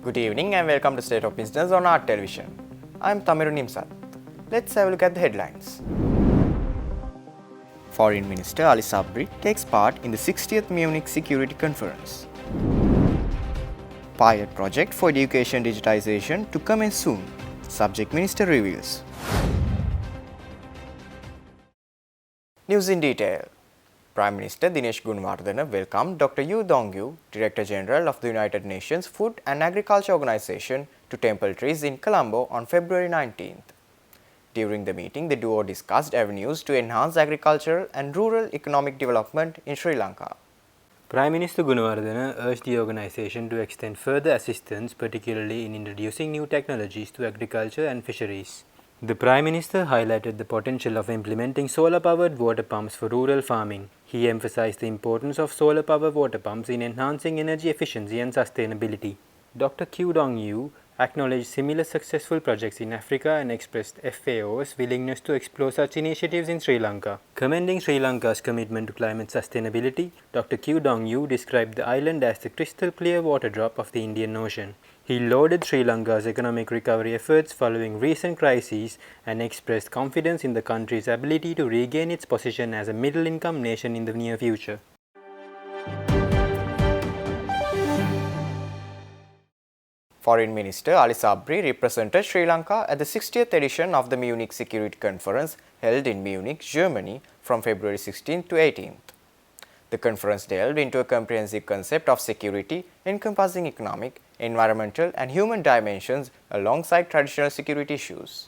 Good evening and welcome to State of Business on Art Television. I am Tamiru Nimsat. Let's have a look at the headlines. Foreign Minister Ali Sabri takes part in the 60th Munich Security Conference. Pilot project for education digitization to commence soon, Subject Minister reveals. News in detail. Prime Minister Dinesh Gunawardena welcomed Dr. Yu Dongyu, Director General of the United Nations Food and Agriculture Organization, to Temple Trees in Colombo on February 19th. During the meeting, the duo discussed avenues to enhance agricultural and rural economic development in Sri Lanka. Prime Minister Gunawardena urged the organization to extend further assistance, particularly in introducing new technologies to agriculture and fisheries. The Prime Minister highlighted the potential of implementing solar-powered water pumps for rural farming. He emphasized the importance of solar-powered water pumps in enhancing energy efficiency and sustainability. Dr. Q Dong-yu acknowledged similar successful projects in Africa and expressed FAO's willingness to explore such initiatives in Sri Lanka. Commending Sri Lanka's commitment to climate sustainability, Dr. Q Dong-yu described the island as the crystal-clear water drop of the Indian Ocean. He lauded Sri Lanka's economic recovery efforts following recent crises and expressed confidence in the country's ability to regain its position as a middle-income nation in the near future. Foreign Minister Ali Sabri represented Sri Lanka at the 60th edition of the Munich Security Conference held in Munich, Germany from February 16th to 18th. The conference delved into a comprehensive concept of security encompassing economic, environmental and human dimensions alongside traditional security issues.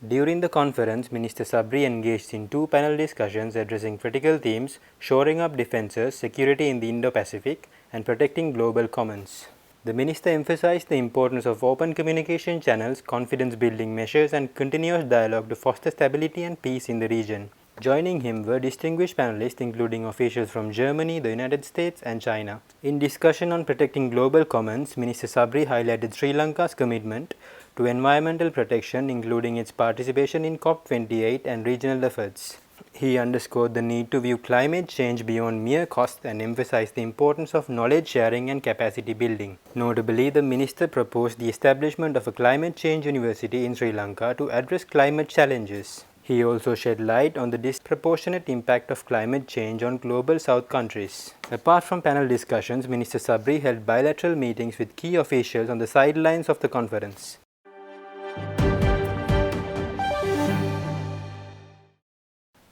During the conference, Minister Sabri engaged in two panel discussions addressing critical themes: shoring up defences, security in the Indo-Pacific, and protecting global commons. The minister emphasized the importance of open communication channels, confidence-building measures, and continuous dialogue to foster stability and peace in the region. Joining him were distinguished panelists including officials from Germany, the United States, and China. In discussion on protecting global commons, Minister Sabri highlighted Sri Lanka's commitment to environmental protection, including its participation in COP28 and regional efforts. He underscored the need to view climate change beyond mere cost and emphasized the importance of knowledge sharing and capacity building. Notably, the minister proposed the establishment of a climate change university in Sri Lanka to address climate challenges. He also shed light on the disproportionate impact of climate change on global South countries. Apart from panel discussions, Minister Sabri held bilateral meetings with key officials on the sidelines of the conference.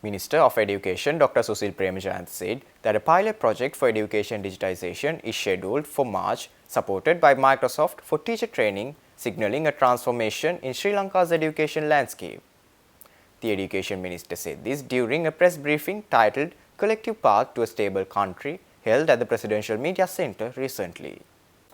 Minister of Education Dr. Susil Premajayantha said that a pilot project for education digitization is scheduled for March, supported by Microsoft for teacher training, signaling a transformation in Sri Lanka's education landscape. The Education Minister said this during a press briefing titled Collective Path to a Stable Country held at the Presidential Media Center recently.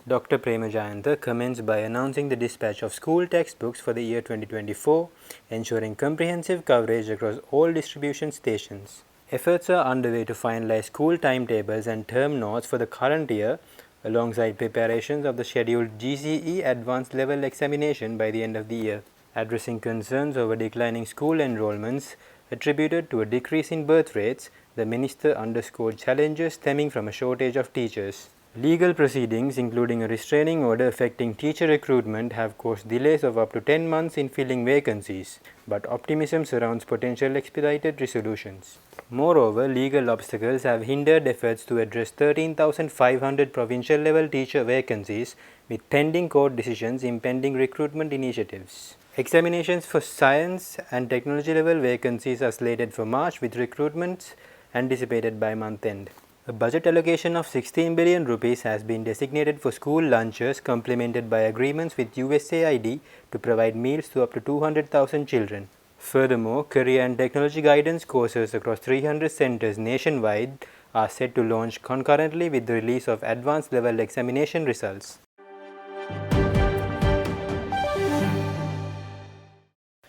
Dr. Premajayantha commenced by announcing the dispatch of school textbooks for the year 2024, ensuring comprehensive coverage across all distribution stations. Efforts are underway to finalize school timetables and term notes for the current year, alongside preparations of the scheduled GCE Advanced Level examination by the end of the year. Addressing concerns over declining school enrollments attributed to a decrease in birth rates, the minister underscored challenges stemming from a shortage of teachers. Legal proceedings, including a restraining order affecting teacher recruitment, have caused delays of up to 10 months in filling vacancies, but optimism surrounds potential expedited resolutions. Moreover, legal obstacles have hindered efforts to address 13,500 provincial-level teacher vacancies, with pending court decisions impeding recruitment initiatives. Examinations for science and technology level vacancies are slated for March, with recruitments anticipated by month end. A budget allocation of 16 billion rupees has been designated for school lunches, complemented by agreements with USAID to provide meals to up to 200,000 children. Furthermore, career and technology guidance courses across 300 centers nationwide are set to launch concurrently with the release of advanced level examination results.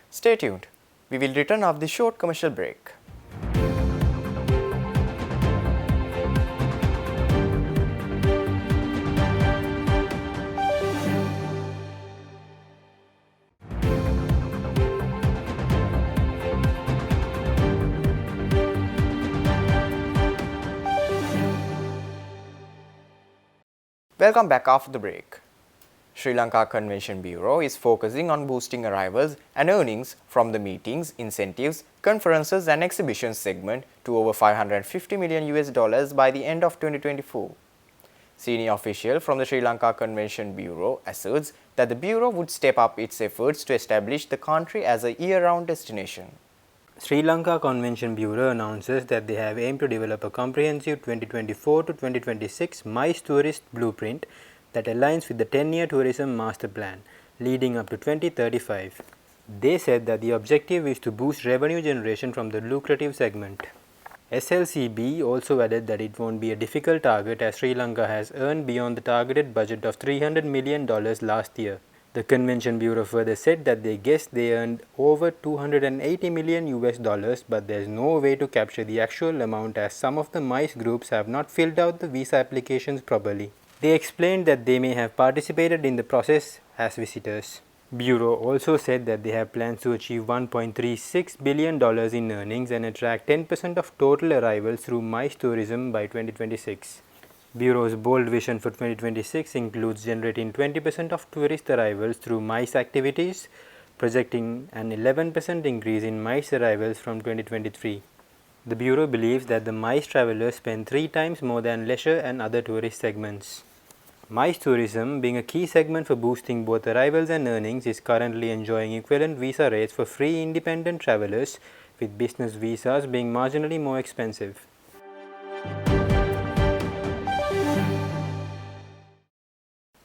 Stay tuned. We will return after the short commercial break. Welcome back after the break. Sri Lanka Convention Bureau is focusing on boosting arrivals and earnings from the meetings, incentives, conferences and exhibitions segment to over $550 million by the end of 2024. Senior official from the Sri Lanka Convention Bureau asserts that the Bureau would step up its efforts to establish the country as a year-round destination. Sri Lanka Convention Bureau announces that they have aimed to develop a comprehensive 2024 to 2026 MICE tourist blueprint that aligns with the 10-year tourism master plan leading up to 2035. They said that the objective is to boost revenue generation from the lucrative segment. SLCB also added that it won't be a difficult target as Sri Lanka has earned beyond the targeted budget of $300 million last year. The Convention Bureau further said that they guess they earned over $280 million, but there's no way to capture the actual amount as some of the MICE groups have not filled out the visa applications properly. They explained that they may have participated in the process as visitors. Bureau also said that they have plans to achieve $1.36 billion in earnings and attract 10% of total arrivals through MICE tourism by 2026. Bureau's bold vision for 2026 includes generating 20% of tourist arrivals through MICE activities, projecting an 11% increase in MICE arrivals from 2023. The Bureau believes that the MICE travelers spend 3 times more than leisure and other tourist segments. MICE tourism, being a key segment for boosting both arrivals and earnings, is currently enjoying equivalent visa rates for free independent travelers, with business visas being marginally more expensive.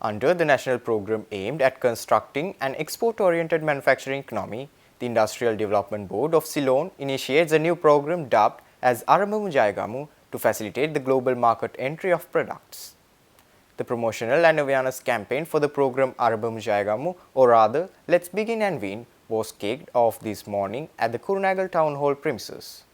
Under the national program aimed at constructing an export-oriented manufacturing economy, the Industrial Development Board of Ceylon initiates a new program dubbed as Arabamu Jayagamu to facilitate the global market entry of products. The promotional and awareness campaign for the program Arabamu Jayagamu, or rather Let's Begin and Win, was kicked off this morning at the Kurunagal Town Hall premises.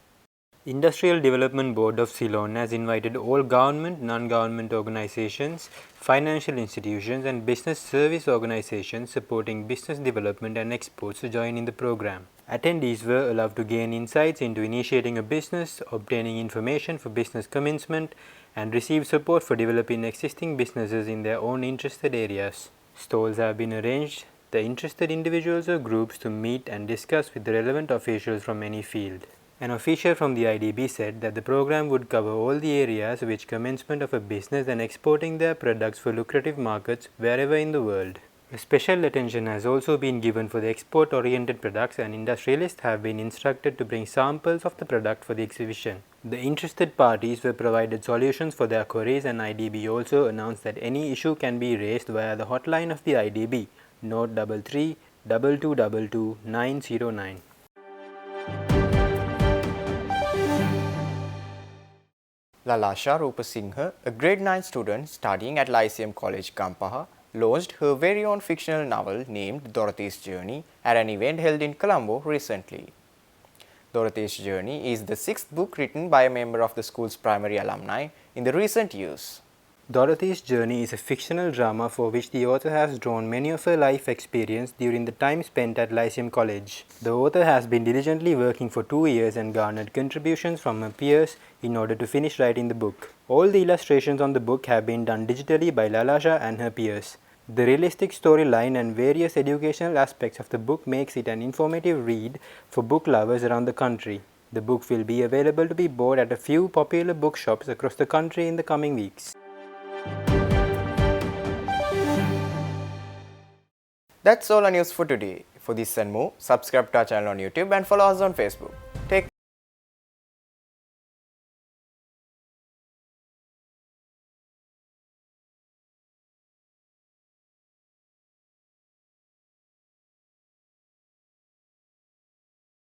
Industrial Development Board of Ceylon has invited all government, non-government organizations, financial institutions and business service organizations supporting business development and exports to join in the program. Attendees were allowed to gain insights into initiating a business, obtaining information for business commencement, and receive support for developing existing businesses in their own interested areas. Stalls have been arranged the interested individuals or groups to meet and discuss with the relevant officials from any field. An official from the IDB said that the program would cover all the areas which commencement of a business and exporting their products for lucrative markets wherever in the world. A special attention has also been given for the export-oriented products, and industrialists have been instructed to bring samples of the product for the exhibition. The interested parties were provided solutions for their queries, and IDB also announced that any issue can be raised via the hotline of the IDB, note 33 2222 909. Lalasha Rupasinghe, a grade 9 student studying at Lyceum College, Gampaha, launched her very own fictional novel named Dorothy's Journey at an event held in Colombo recently. Dorothy's Journey is the 6th book written by a member of the school's primary alumni in the recent years. Dorothy's Journey is a fictional drama for which the author has drawn many of her life experience during the time spent at Lyceum College. The author has been diligently working for 2 years and garnered contributions from her peers in order to finish writing the book. All the illustrations on the book have been done digitally by Lalasha and her peers. The realistic storyline and various educational aspects of the book makes it an informative read for book lovers around the country. The book will be available to be bought at a few popular bookshops across the country in the coming weeks. That's all our news for today. For this and more, subscribe to our channel on YouTube and follow us on Facebook.